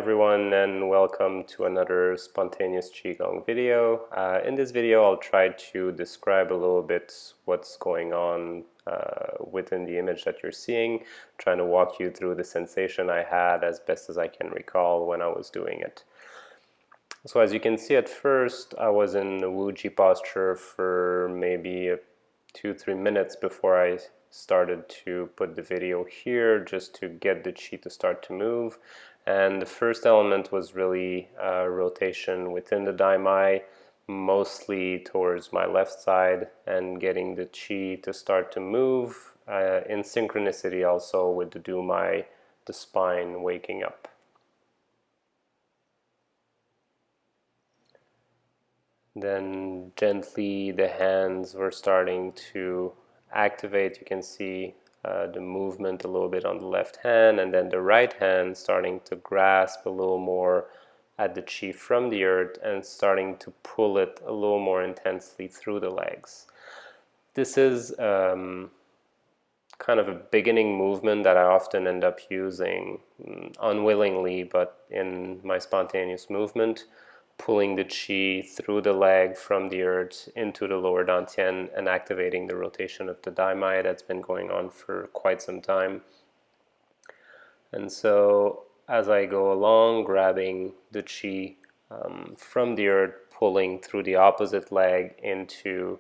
everyone, and welcome to another Spontaneous Qigong video. In this video I'll try to describe a little bit what's going on within the image that you're seeing, trying to walk you through the sensation I had as best as I can recall when I was doing it. So as you can see, at first I was in the Wuji posture for maybe 2-3 minutes before I started to put the video here, just to get the chi to start to move. And the first element was really rotation within the daimai, mostly towards my left side, and getting the chi to start to move in synchronicity also with the dumai, the spine waking up. Then gently the hands were starting to activate. You can see the movement a little bit on the left hand, and then the right hand starting to grasp a little more at the chi from the earth and starting to pull it a little more intensely through the legs. This is kind of a beginning movement that I often end up using unwillingly, but in my spontaneous movement, pulling the chi through the leg from the earth into the lower dantian and activating the rotation of the daimai that's been going on for quite some time. And so as I go along, grabbing the chi from the earth, pulling through the opposite leg into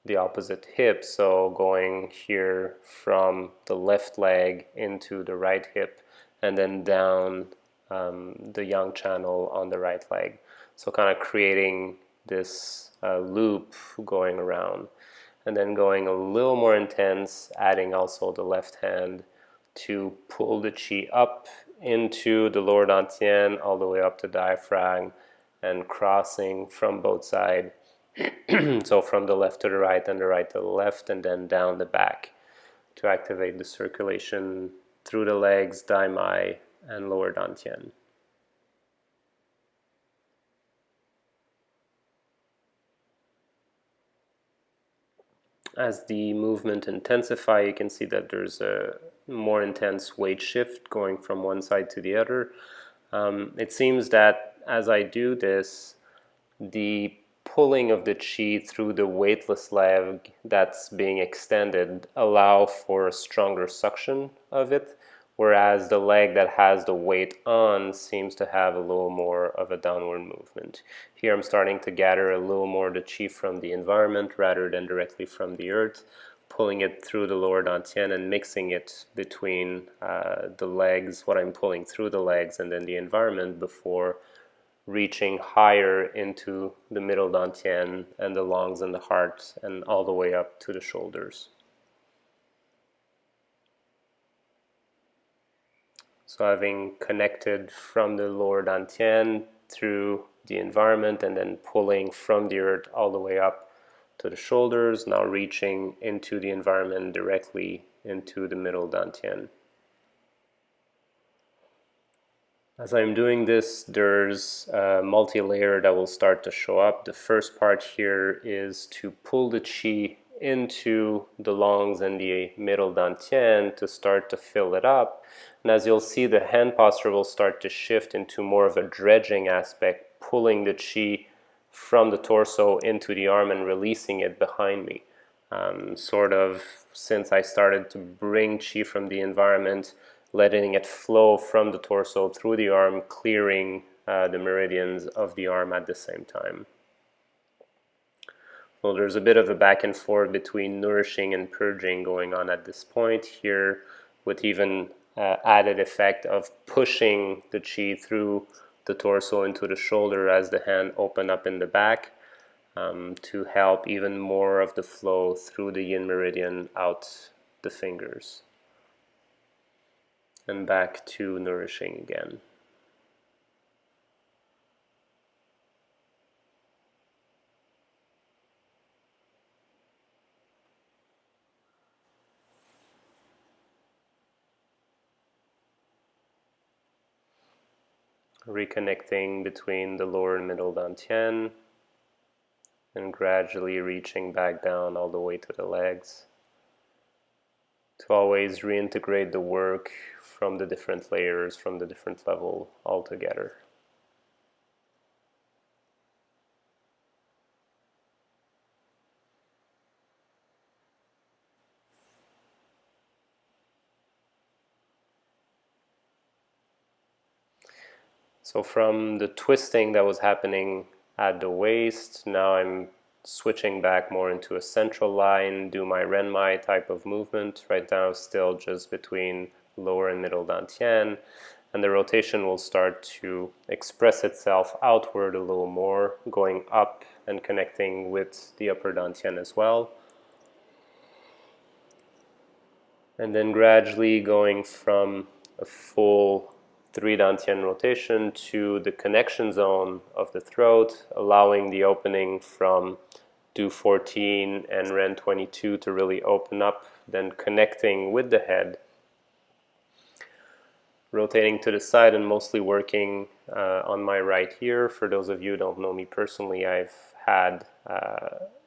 the opposite hip, so going here from the left leg into the right hip and then down the yang channel on the right leg. So kind of creating this loop going around, and then going a little more intense, adding also the left hand to pull the chi up into the lower dantian all the way up to diaphragm and crossing from both sides. So from the left to the right and the right to the left, and then down the back to activate the circulation through the legs, daimai, and lower dantian. As the movement intensifies, you can see that there's a more intense weight shift going from one side to the other. It seems that as I do this, the pulling of the chi through the weightless leg that's being extended allow for a stronger suction of it, whereas the leg that has the weight on seems to have a little more of a downward movement. Here I'm starting to gather a little more the chi from the environment rather than directly from the earth, pulling it through the lower dantian and mixing it between the legs, what I'm pulling through the legs, and then the environment before reaching higher into the middle dantian and the lungs and the heart and all the way up to the shoulders. So having connected from the lower dantian through the environment and then pulling from the earth all the way up to the shoulders, now reaching into the environment directly into the middle dantian. As I'm doing this, there's a multi-layer that will start to show up. The first part here is to pull the chi into the lungs and the middle dantian to start to fill it up. And as you'll see, the hand posture will start to shift into more of a dredging aspect, pulling the chi from the torso into the arm and releasing it behind me. Sort of, since I started to bring chi from the environment, letting it flow from the torso through the arm, clearing the meridians of the arm at the same time. Well, there's a bit of a back and forth between nourishing and purging going on at this point here, with even added effect of pushing the chi through the torso into the shoulder as the hand open up in the back to help even more of the flow through the yin meridian out the fingers. And back to nourishing again. Reconnecting between the lower and middle dantian and gradually reaching back down all the way to the legs. To always reintegrate the work from the different layers, from the different level altogether. So from the twisting that was happening at the waist, now I'm switching back more into a central line, do my Renmai type of movement. Right now still just between lower and middle dantian, and the rotation will start to express itself outward a little more, going up and connecting with the upper dantian as well. And then gradually going from a full 3 dantian rotation to the connection zone of the throat, allowing the opening from Du 14 and Ren 22 to really open up, then connecting with the head, rotating to the side and mostly working on my right ear. For those of you who don't know me personally, I've had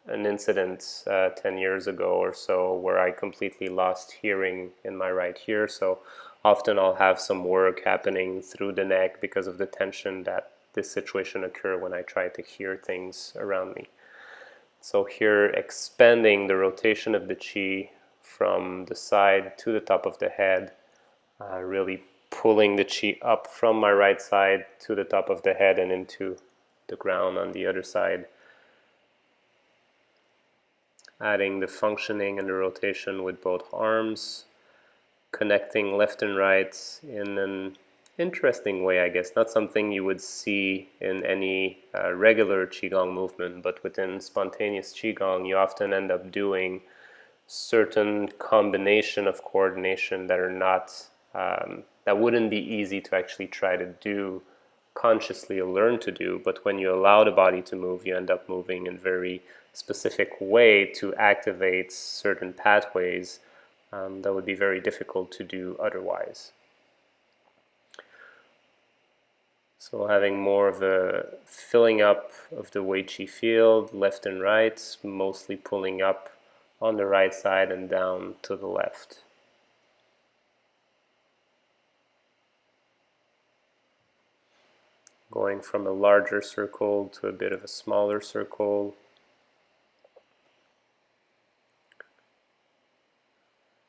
an incident 10 years ago or so where I completely lost hearing in my right ear. So often I'll have some work happening through the neck because of the tension that this situation occurred when I try to hear things around me. So here, expanding the rotation of the qi from the side to the top of the head, really pulling the qi up from my right side to the top of the head and into the ground on the other side. Adding the functioning and the rotation with both arms, connecting left and right in an interesting way, I guess. Not something you would see in any regular Qigong movement, but within spontaneous Qigong, you often end up doing certain combination of coordination that are not, that wouldn't be easy to actually try to do consciously or learn to do, but when you allow the body to move, you end up moving in very specific way to activate certain pathways that would be very difficult to do otherwise. So having more of a filling up of the Wei Qi field, left and right, mostly pulling up on the right side and down to the left. Going from a larger circle to a bit of a smaller circle.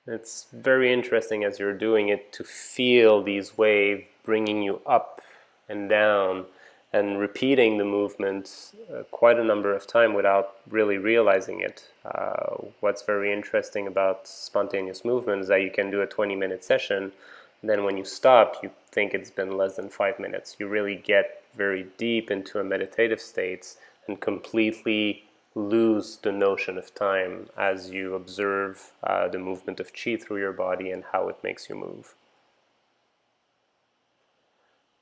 It's very interesting as you're doing it to feel these waves bringing you up and down and repeating the movement quite a number of times without really realizing it. What's very interesting about spontaneous movement is that you can do a 20-minute session, and then when you stop, you think it's been less than 5 minutes. You really get very deep into a meditative state and completely lose the notion of time as you observe the movement of qi through your body and how it makes you move.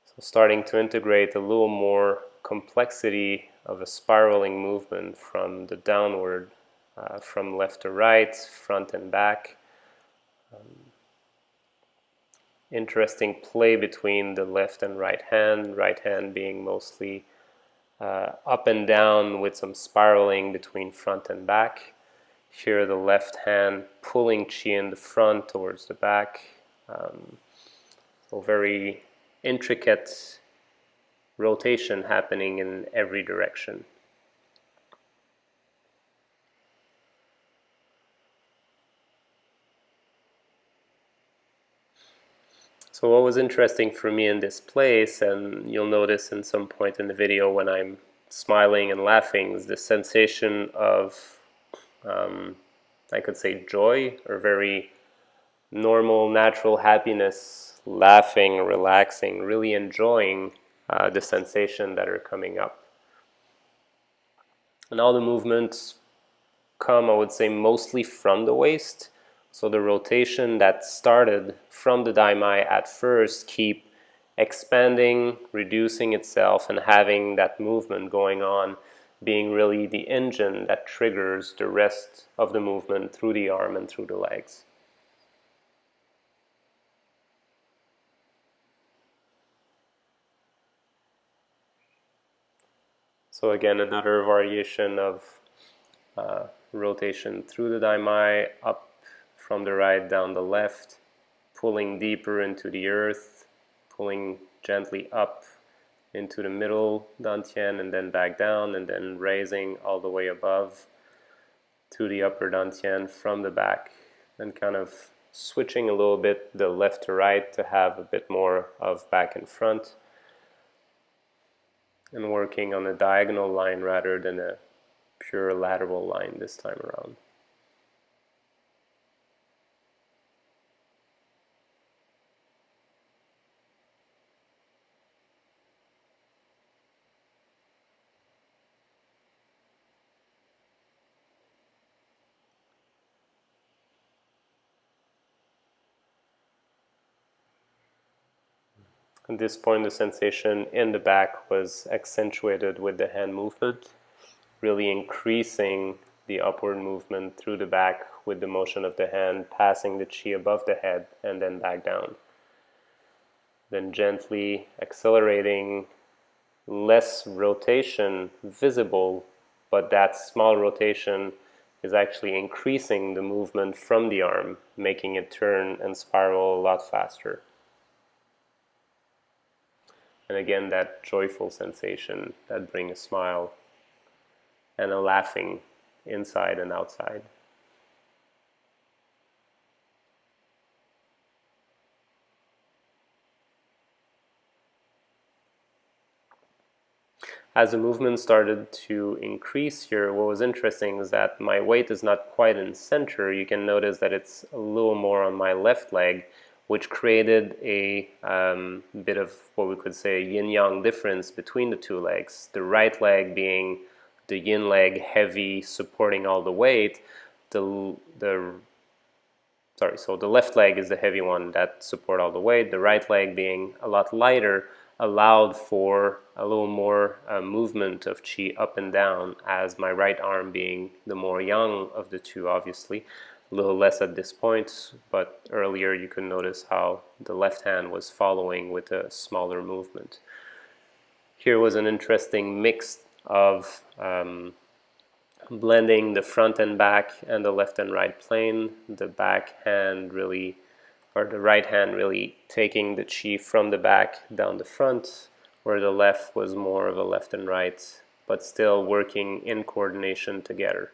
So starting to integrate a little more complexity of a spiraling movement from the downward, from left to right, front and back. Interesting play between the left and right hand being mostly up and down with some spiraling between front and back. Here the left hand pulling qi in the front towards the back. So very intricate rotation happening in every direction. So what was interesting for me in this place, and you'll notice in some point in the video when I'm smiling and laughing, is the sensation of, I could say, joy or very normal, natural happiness, laughing, relaxing, really enjoying the sensation that are coming up. And all the movements come, I would say, mostly from the waist. So the rotation that started from the daimai at first keep expanding, reducing itself, and having that movement going on, being really the engine that triggers the rest of the movement through the arm and through the legs. So again, another variation of rotation through the daimai, up from the right, down the left, pulling deeper into the earth, pulling gently up into the middle dantian and then back down, and then raising all the way above to the upper dantian from the back, and kind of switching a little bit the left to right to have a bit more of back and front, and working on a diagonal line rather than a pure lateral line this time around. At this point, the sensation in the back was accentuated with the hand movement, really increasing the upward movement through the back with the motion of the hand, passing the chi above the head and then back down. Then gently accelerating, less rotation visible, but that small rotation is actually increasing the movement from the arm, making it turn and spiral a lot faster. And again, that joyful sensation that brings a smile and a laughing inside and outside. As the movement started to increase here, what was interesting is that my weight is not quite in center. You can notice that it's a little more on my left leg, which created a bit of what we could say yin-yang difference between the two legs. The right leg being the yin leg, heavy, supporting all the weight. So the left leg is the heavy one that support all the weight. The right leg being a lot lighter allowed for a little more movement of chi up and down, as my right arm being the more yang of the two, obviously. A little less at this point, but earlier you can notice how the left hand was following with a smaller movement. Here was an interesting mix of blending the front and back and the left and right plane, the back hand really, or the right hand really taking the chi from the back down the front, where the left was more of a left and right, but still working in coordination together.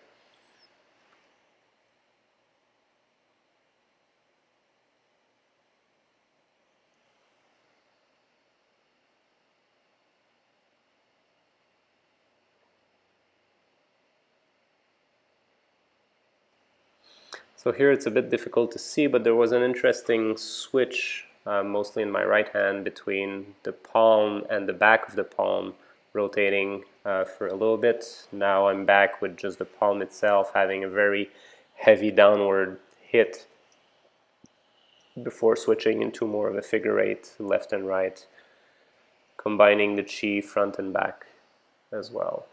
So here it's a bit difficult to see, but there was an interesting switch, mostly in my right hand, between the palm and the back of the palm, rotating for a little bit. Now I'm back with just the palm itself having a very heavy downward hit before switching into more of a figure eight, left and right, combining the chi front and back as well.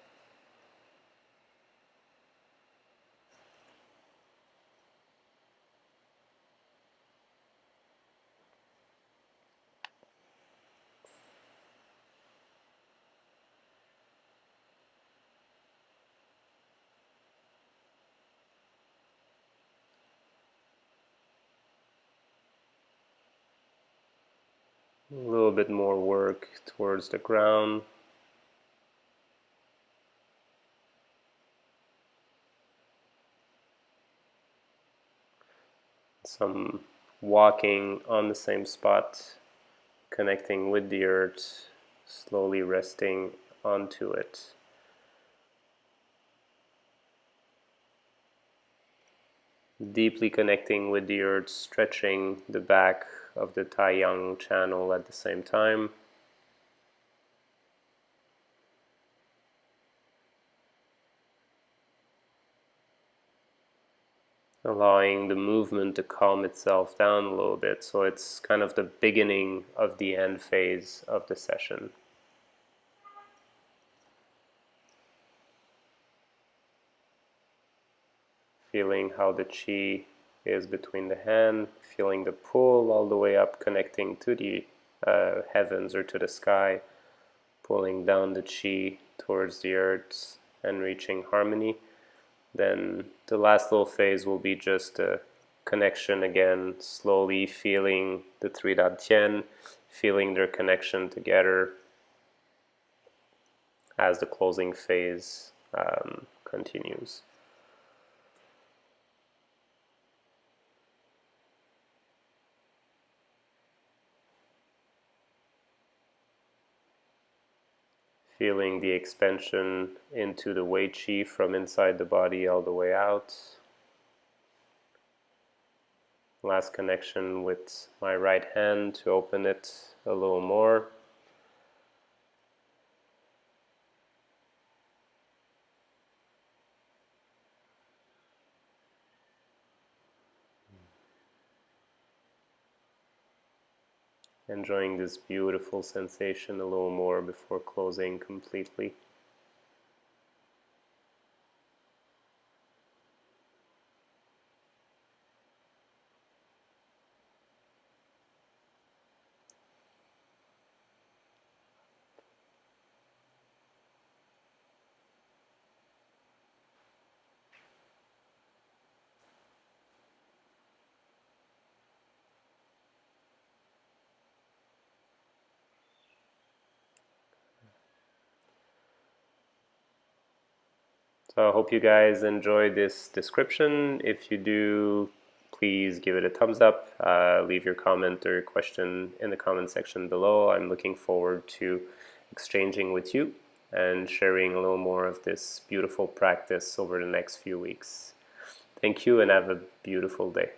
A little bit more work towards the ground. Some walking on the same spot, connecting with the earth, slowly resting onto it. Deeply connecting with the earth, stretching the back of the Tai Yang channel at the same time. Allowing the movement to calm itself down a little bit, so it's kind of the beginning of the end phase of the session. Feeling how the chi is between the hand, feeling the pull all the way up, connecting to the heavens or to the sky, pulling down the chi towards the earth and reaching harmony. Then the last little phase will be just a connection again, slowly feeling the three dot tien, feeling their connection together as the closing phase continues. Feeling the expansion into the Wei Qi from inside the body all the way out. Last connection with my right hand to open it a little more. Enjoying this beautiful sensation a little more before closing completely. So I hope you guys enjoyed this description. If you do, please give it a thumbs up. Leave your comment or your question in the comment section below. I'm looking forward to exchanging with you and sharing a little more of this beautiful practice over the next few weeks. Thank you and have a beautiful day.